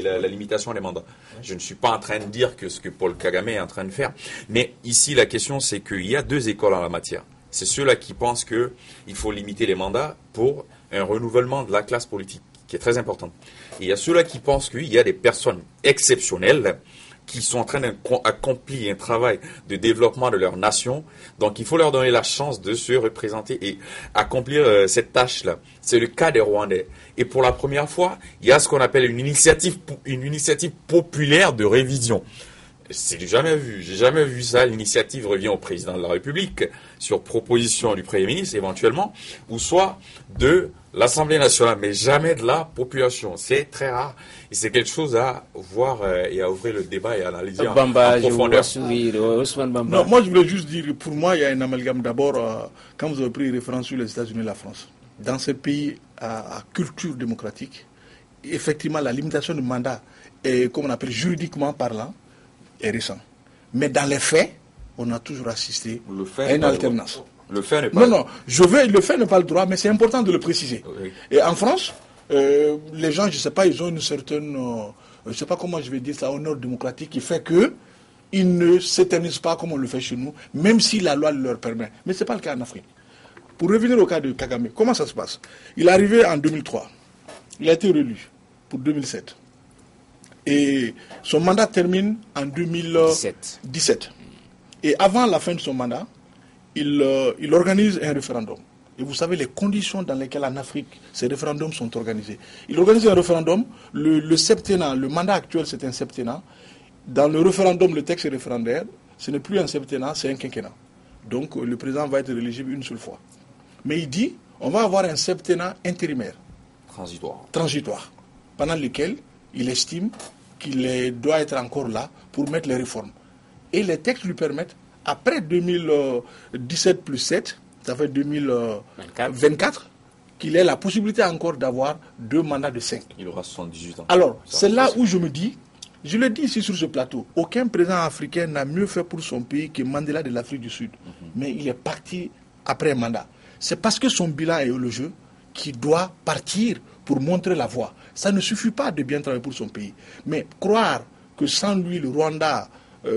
la limitation des mandats. Je ne suis pas en train de dire que ce que Paul Kagame est en train de faire. Mais ici, la question, c'est qu'il y a deux écoles en la matière. C'est ceux-là qui pensent qu'il faut limiter les mandats pour un renouvellement de la classe politique, qui est très importante. Et il y a ceux-là qui pensent qu'il y a des personnes exceptionnelles qui sont en train d'accomplir un travail de développement de leur nation. Donc, il faut leur donner la chance de se représenter et accomplir cette tâche-là. C'est le cas des Rwandais. Et pour la première fois, il y a ce qu'on appelle une initiative populaire de révision. J'ai jamais vu ça. L'initiative revient au président de la République sur proposition du Premier ministre éventuellement, ou soit de l'Assemblée nationale, mais jamais de la population. C'est très rare. Et c'est quelque chose à voir et à ouvrir le débat et à analyser en profondeur. Non, moi je voulais juste dire, pour moi, il y a un amalgame. D'abord, quand vous avez pris référence sur les États-Unis et la France, dans ces pays à culture démocratique, effectivement, la limitation du mandat est, comme on appelle juridiquement parlant, est récent. Mais dans les faits, on a toujours assisté à une alternance. Le fait n'est pas... Non, le fait n'est pas le droit, mais c'est important de le préciser. Oui. Et en France, les gens, je ne sais pas, ils ont une certaine, je ne sais pas comment je vais dire ça, honneur démocratique qui fait qu'ils ne s'éternisent pas comme on le fait chez nous, même si la loi leur permet. Mais ce n'est pas le cas en Afrique. Pour revenir au cas de Kagame, comment ça se passe? Il est arrivé en 2003. Il a été réélu pour 2007. Et son mandat termine en 2017. Et avant la fin de son mandat, il organise un référendum. Et vous savez les conditions dans lesquelles en Afrique ces référendums sont organisés. Il organise un référendum, le septennat, le mandat actuel c'est un septennat. Dans le référendum, le texte est référendaire, ce n'est plus un septennat, c'est un quinquennat. Donc le président va être éligible une seule fois. Mais il dit, on va avoir un septennat intérimaire. Transitoire. Pendant lequel il estime qu'il doit être encore là pour mettre les réformes. Et les textes lui permettent, après 2017 plus 7, ça fait 2024, qu'il ait la possibilité encore d'avoir 2 mandats de 5. Il aura 78 ans. Alors, c'est là où je me dis, je le dis ici sur ce plateau, aucun président africain n'a mieux fait pour son pays que Mandela de l'Afrique du Sud. Mais il est parti après un mandat. C'est parce que son bilan est le jeu qu'il doit partir pour montrer la voie. Ça ne suffit pas de bien travailler pour son pays. Mais croire que sans lui, le Rwanda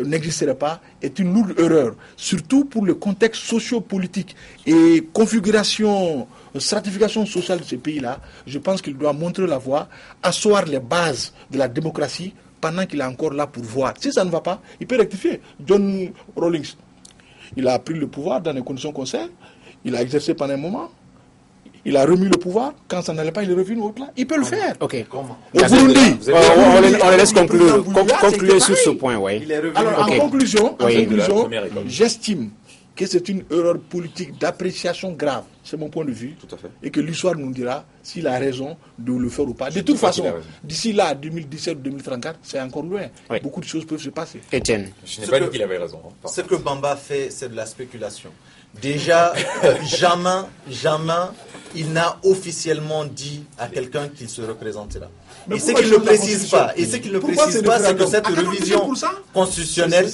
n'existerait pas est une lourde erreur. Surtout pour le contexte socio-politique et configuration, stratification sociale de ce pays-là. Je pense qu'il doit montrer la voie, asseoir les bases de la démocratie pendant qu'il est encore là pour voir. Si ça ne va pas, il peut rectifier. John Rawlings, il a pris le pouvoir dans les conditions qu'on sait. Il a exercé pendant un moment. Il a remis le pouvoir. Quand ça n'allait pas, il est revenu au plan. Il peut le faire. Ok. Au Burundi, on les laisse conclure sur ce point. Oui. Alors, en conclusion, j'estime que c'est une erreur politique d'appréciation grave. C'est mon point de vue. Tout à fait. Et que l'histoire nous dira s'il a raison de le faire ou pas. De toute façon, d'ici là, 2017-2034, c'est encore loin. Oui. Beaucoup de choses peuvent se passer. Etienne. Je n'ai pas dit qu'il avait raison. Ce que Bamba fait, c'est de la spéculation. Déjà, jamais, il n'a officiellement dit à quelqu'un qu'il se représentait là. Et ce qu'il ne précise pas, c'est que cette révision constitutionnelle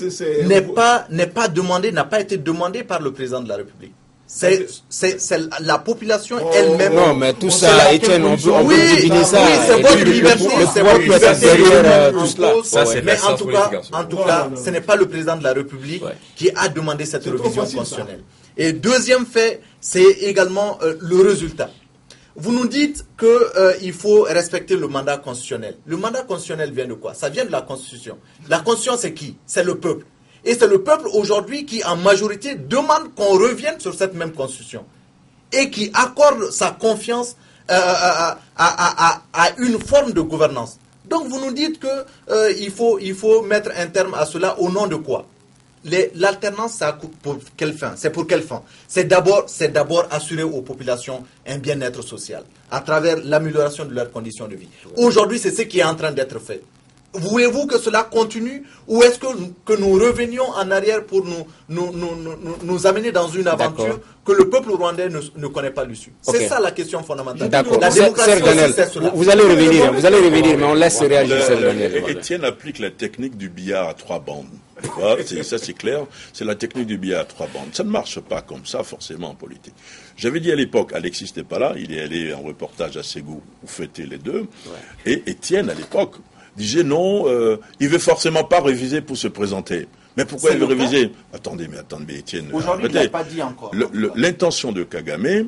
n'est pas demandée, n'a pas été demandée par le président de la République. C'est la population elle-même. Non, mais tout ça, Etienne, on peut deviner ça. Oui, c'est votre liberté. C'est votre liberté tout cela. Mais en tout cas, ce n'est pas le président de la République qui a demandé cette révision constitutionnelle. Et deuxième fait, c'est également le résultat. Vous nous dites qu'il faut respecter le mandat constitutionnel. Le mandat constitutionnel vient de quoi? Ça vient de la Constitution. La Constitution, c'est qui? C'est le peuple. Et c'est le peuple aujourd'hui qui, en majorité, demande qu'on revienne sur cette même Constitution. Et qui accorde sa confiance à une forme de gouvernance. Donc vous nous dites qu'il faut mettre un terme à cela au nom de quoi? L'alternance, pour quelle fin? C'est pour quelle fin? C'est d'abord assurer aux populations un bien-être social à travers l'amélioration de leurs conditions de vie. Aujourd'hui, c'est ce qui est en train d'être fait. Voulez-vous que cela continue ou est-ce que nous revenions en arrière pour nous amener dans une aventure que le peuple rwandais ne connaît pas l'issue? C'est ça la question fondamentale. D'accord. La démocratie Daniel, c'est cela. vous allez revenir, mais on laisse réagir Sir Daniel. Étienne applique la technique du billard à 3 bandes. Voilà, ça c'est clair, c'est la technique du billard à 3 bandes. Ça ne marche pas comme ça forcément en politique. J'avais dit à l'époque, Alexis n'était pas là, il est allé en reportage à Ségou où fêter les deux, et Étienne à l'époque disait non, il veut forcément pas réviser pour se présenter. Mais pourquoi il veut réviser? Attendez, Étienne. Aujourd'hui, il n'a pas dit encore. L'intention de Kagame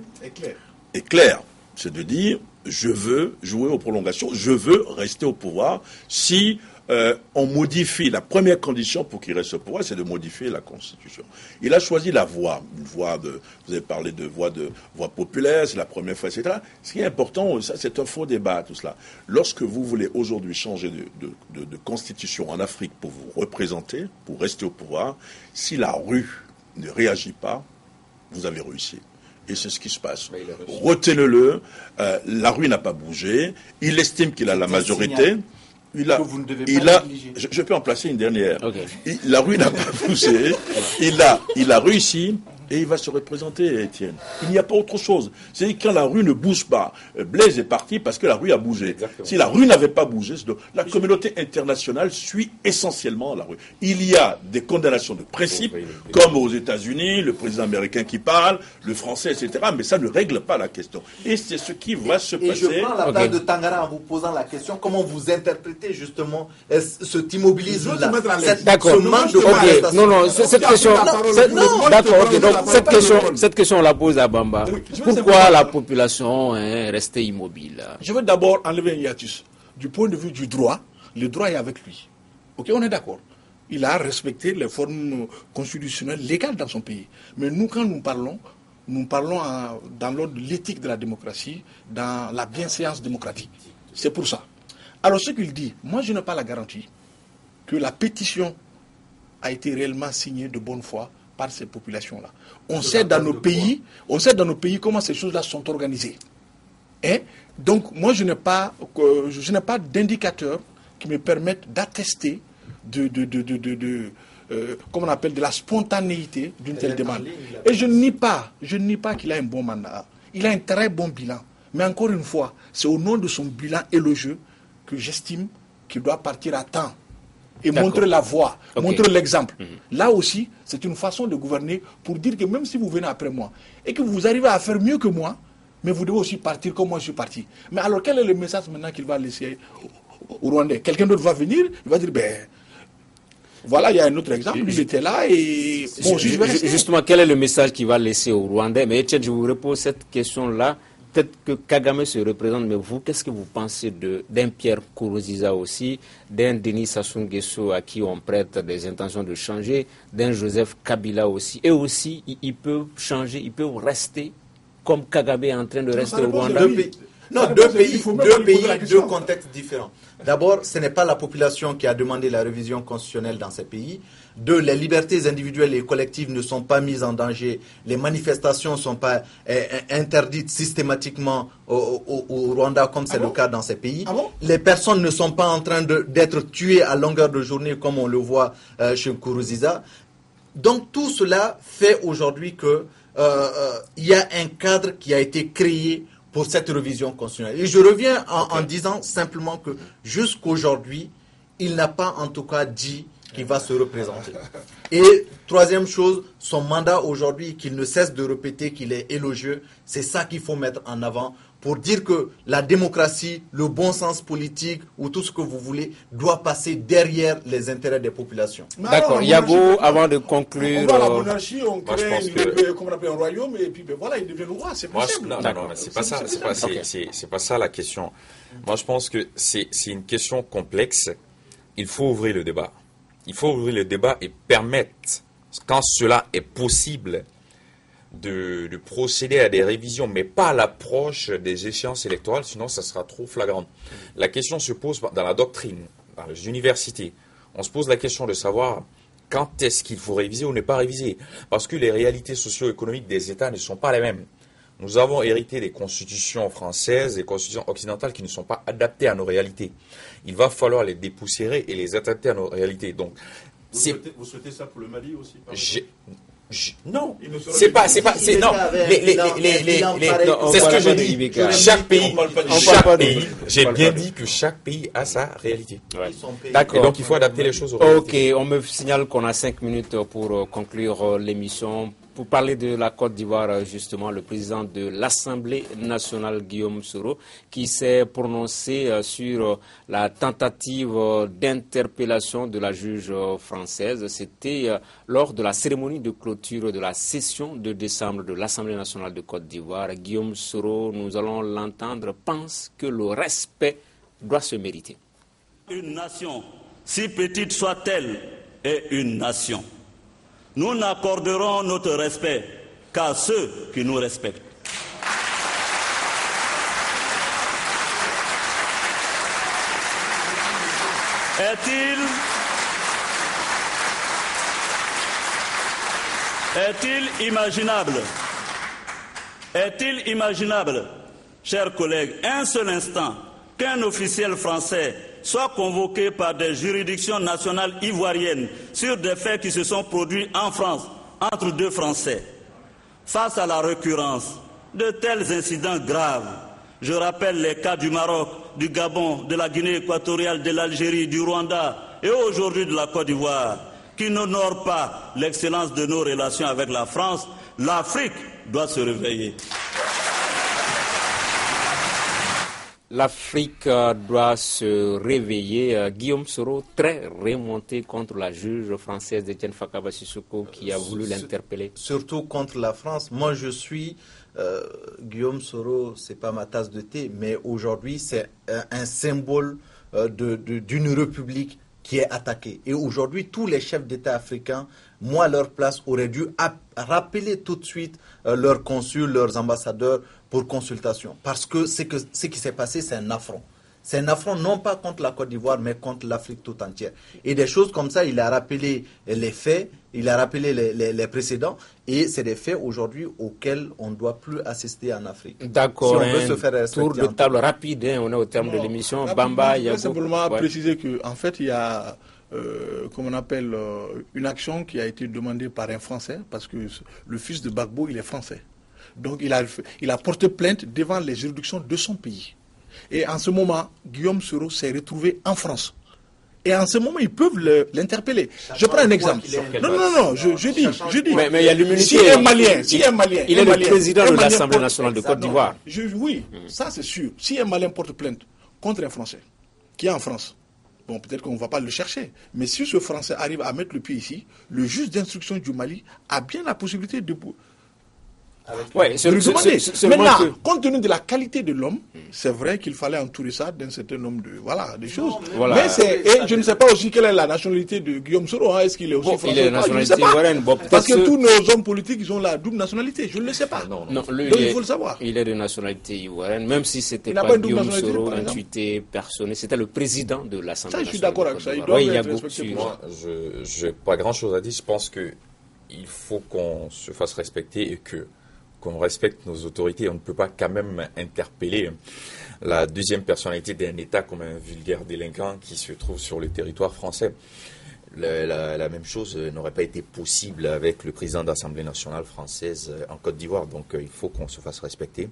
est claire. C'est de dire, je veux jouer aux prolongations, je veux rester au pouvoir. Si on modifie, la première condition pour qu'il reste au pouvoir, c'est de modifier la Constitution. Il a choisi la voie, vous avez parlé de voie populaire, c'est la première fois, etc. Ce qui est important, ça, c'est un faux débat, tout cela. Lorsque vous voulez aujourd'hui changer de Constitution en Afrique pour vous représenter, pour rester au pouvoir, si la rue ne réagit pas, vous avez réussi. Et c'est ce qui se passe. Retenez-le, la rue n'a pas bougé, il estime qu'il a la majorité. Je peux en placer une dernière. Okay. La rue n'a pas poussé. Il a réussi et il va se représenter, Étienne. Il n'y a pas autre chose. C'est quand la rue ne bouge pas. Blaise est parti parce que la rue a bougé. Exactement. Si la rue n'avait pas bougé, la communauté internationale suit essentiellement la rue. Il y a des condamnations de principe, comme aux États-Unis, le président américain qui parle, le français, etc. Mais ça ne règle pas la question. Et c'est ce qui va se passer. Et je prends la place de Tangara en vous posant la question, comment vous interprétez justement cet immobilisme-là, ce manque de contestation. Non, cette question... D'accord, ok. Donc, cette question, on la pose à Bamba. Pourquoi la population est restée immobile? Je veux d'abord enlever un hiatus. Du point de vue du droit, le droit est avec lui. Ok, on est d'accord. Il a respecté les formes constitutionnelles légales dans son pays. Mais nous, quand nous parlons dans l'ordre de l'éthique de la démocratie, dans la bienséance démocratique. C'est pour ça. Alors, ce qu'il dit, moi, je n'ai pas la garantie que la pétition a été réellement signée de bonne foi par ces populations-là. On sait dans nos pays comment ces choses-là sont organisées. Donc, moi, je n'ai pas d'indicateurs qui me permettent d'attester comment on appelle, de la spontanéité d'une telle demande. Et je ne nie pas qu'il a un bon mandat. Il a un très bon bilan. Mais encore une fois, c'est au nom de son bilan élogieux que j'estime qu'il doit partir à temps. Et montrer la voie, montrer l'exemple. Là aussi, c'est une façon de gouverner pour dire que même si vous venez après moi et que vous arrivez à faire mieux que moi, mais vous devez aussi partir comme moi je suis parti. Mais alors quel est le message maintenant qu'il va laisser aux Rwandais? Quelqu'un d'autre va venir, il va dire, voilà, il y a un autre exemple, lui était là et... Justement, quel est le message qu'il va laisser aux Rwandais? Mais Etienne, je vous repose cette question-là. Peut-être que Kagame se représente, mais vous, qu'est-ce que vous pensez d'un Pierre Nkurunziza aussi, d'un Denis Sassou Nguesso à qui on prête des intentions de changer, d'un Joseph Kabila aussi? Et aussi, ils peuvent changer, ils peuvent rester comme Kagame est en train de rester au Rwanda. Deux pays, deux contextes différents. D'abord, ce n'est pas la population qui a demandé la révision constitutionnelle dans ces pays. Deux, les libertés individuelles et collectives ne sont pas mises en danger. Les manifestations ne sont pas interdites systématiquement au Rwanda, comme c'est le cas dans ces pays. Les personnes ne sont pas en train d'être tuées à longueur de journée, comme on le voit chez Nkurunziza. Donc, tout cela fait aujourd'hui qu'il y a un cadre qui a été créé pour cette révision constitutionnelle. Et je reviens en disant simplement que jusqu'aujourd'hui, il n'a pas en tout cas dit qu'il va se représenter. Et troisième chose, son mandat aujourd'hui, qu'il ne cesse de répéter qu'il est élogieux, c'est ça qu'il faut mettre en avant pour dire que la démocratie, le bon sens politique ou tout ce que vous voulez doit passer derrière les intérêts des populations. D'accord. Yago, avant de conclure... On voit la monarchie, on crée comme on appelle un royaume et puis voilà, il devient le roi. C'est possible. Non, c'est pas ça. C'est pas ça la question. Moi, je pense que c'est une question complexe. Il faut ouvrir le débat. Il faut ouvrir le débat et permettre, quand cela est possible, de procéder à des révisions, mais pas à l'approche des échéances électorales, sinon ça sera trop flagrant. La question se pose dans la doctrine, dans les universités. On se pose la question de savoir quand est-ce qu'il faut réviser ou ne pas réviser, parce que les réalités socio-économiques des États ne sont pas les mêmes. Nous avons hérité des constitutions françaises, des constitutions occidentales qui ne sont pas adaptées à nos réalités. Il va falloir les dépoussiérer et les adapter à nos réalités. Donc, vous souhaitez ça pour le Mali aussi, par exemple ? Non, c'est ce que je dis. J'ai bien dit que chaque pays a sa réalité. Ouais. D'accord. Et donc il faut adapter les choses aux réalités. Ok, on me signale qu'on a 5 minutes pour conclure l'émission. Pour parler de la Côte d'Ivoire, justement, le président de l'Assemblée nationale, Guillaume Soro, qui s'est prononcé sur la tentative d'interpellation de la juge française. C'était lors de la cérémonie de clôture de la session de décembre de l'Assemblée nationale de Côte d'Ivoire. Guillaume Soro, nous allons l'entendre, pense que le respect doit se mériter. Une nation, si petite soit-elle, est une nation. Nous n'accorderons notre respect qu'à ceux qui nous respectent. Est-il imaginable, chers collègues, un seul instant, qu'un officiel français soit convoqué par des juridictions nationales ivoiriennes sur des faits qui se sont produits en France entre deux Français? Face à la récurrence de tels incidents graves, je rappelle les cas du Maroc, du Gabon, de la Guinée équatoriale, de l'Algérie, du Rwanda et aujourd'hui de la Côte d'Ivoire, qui n'honorent pas l'excellence de nos relations avec la France. L'Afrique doit se réveiller. L'Afrique doit se réveiller. Guillaume Soro, très remonté contre la juge française Etienne Fakaba Sissoko qui a voulu l'interpeller. Surtout contre la France. Moi, je suis Guillaume Soro, c'est pas ma tasse de thé, mais aujourd'hui, c'est un symbole d'une république qui est attaquée. Et aujourd'hui, tous les chefs d'État africains, moi, à leur place, auraient dû rappeler tout de suite leurs consuls, leurs ambassadeurs pour consultation. Parce que ce qui s'est passé, c'est un affront. C'est un affront non pas contre la Côte d'Ivoire, mais contre l'Afrique tout entière. Et des choses comme ça, il a rappelé les faits, il a rappelé les précédents, et c'est des faits aujourd'hui auxquels on ne doit plus assister en Afrique. D'accord, si on veut se faire tour de table rapide, on est au terme de l'émission. Bamba, je veux simplement préciser qu'en fait, il y a comme on appelle une action qui a été demandée par un Français, parce que le fils de Gbagbo, il est français. Donc il a porté plainte devant les juridictions de son pays. Et en ce moment, Guillaume Soro s'est retrouvé en France. Et en ce moment, ils peuvent l'interpeller. Je prends un exemple. Non, je dis. Mais il y a l'immunité. Si un Malien, il est le président de l'Assemblée nationale de Côte d'Ivoire. Oui, ça c'est sûr. Si un Malien porte plainte contre un Français qui est en France, bon, peut-être qu'on ne va pas le chercher. Mais si ce Français arrive à mettre le pied ici, le juge d'instruction du Mali a bien la possibilité de Maintenant, compte tenu de la qualité de l'homme, c'est vrai qu'il fallait entourer ça d'un certain nombre de choses. Mais je ne sais pas aussi quelle est la nationalité de Guillaume Soro. Est-ce qu'il est aussi français? Il est nationalité ivoirienne. Parce que tous nos hommes politiques, ils ont la double nationalité. Je ne le sais pas. Non, donc il faut le savoir. Il est de nationalité ivoirienne, même si c'était pas Guillaume Soro intuité personnel. C'était le président de l'Assemblée nationale. Je suis d'accord avec ça. Il y a beaucoup de Moi, je n'ai pas grand-chose à dire. Je pense qu'il faut qu'on se fasse respecter et qu'on respecte nos autorités. On ne peut pas quand même interpeller la deuxième personnalité d'un État comme un vulgaire délinquant qui se trouve sur le territoire français. La même chose n'aurait pas été possible avec le président de l'Assemblée nationale française en Côte d'Ivoire. Donc il faut qu'on se fasse respecter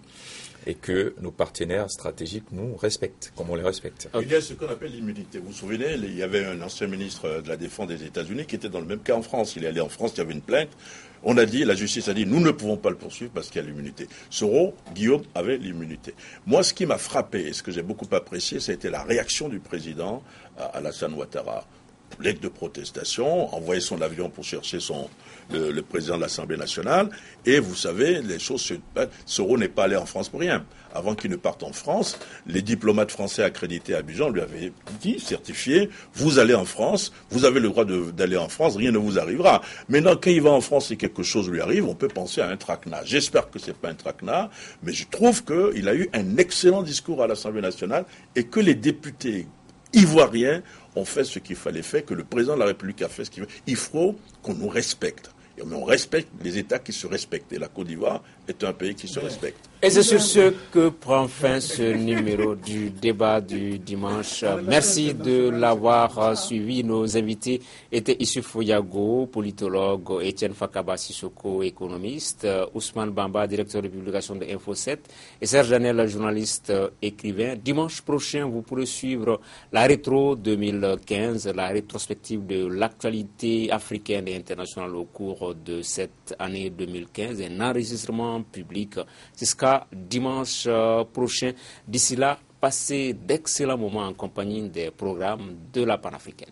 et que nos partenaires stratégiques nous respectent, comme on les respecte. Il y a ce qu'on appelle l'immunité. Vous vous souvenez, il y avait un ancien ministre de la Défense des États-Unis qui était dans le même cas en France. Il est allé en France, il y avait une plainte. La justice a dit, nous ne pouvons pas le poursuivre parce qu'il y a l'immunité. Soro, Guillaume avait l'immunité. Moi, ce qui m'a frappé et ce que j'ai beaucoup apprécié, ça a été la réaction du président Alassane Ouattara. lettre de protestation, envoyé son avion pour chercher le président de l'Assemblée nationale. Et vous savez, les choses se passent. Soro n'est pas allé en France pour rien. Avant qu'il ne parte en France, les diplomates français accrédités à Abidjan lui avaient dit, certifié, vous allez en France, vous avez le droit d'aller en France, rien ne vous arrivera. Maintenant, quand il va en France et quelque chose lui arrive, on peut penser à un traquenard. J'espère que c'est pas un traquenard, mais je trouve qu'il a eu un excellent discours à l'Assemblée nationale et que les députés ivoiriens ont fait ce qu'il fallait faire, que le président de la République a fait ce qu'il fallait. Il faut qu'on nous respecte. Mais on respecte les États qui se respectent. Et la Côte d'Ivoire est un pays qui se respecte. Et c'est sur ce que prend fin ce numéro du débat du dimanche. Merci de l'avoir suivi. Nos invités étaient Issoufou Yago, politologue, Etienne Fakaba Sissoko, économiste, Ousmane Bamba, directeur de publication de Info 7, et Serge Janel, journaliste écrivain. Dimanche prochain, vous pourrez suivre la rétro 2015, la rétrospective de l'actualité africaine et internationale au cours de cette année 2015, un enregistrement public. C'est ce qu'a dimanche prochain. D'ici là, passez d'excellents moments en compagnie des programmes de la panafricaine.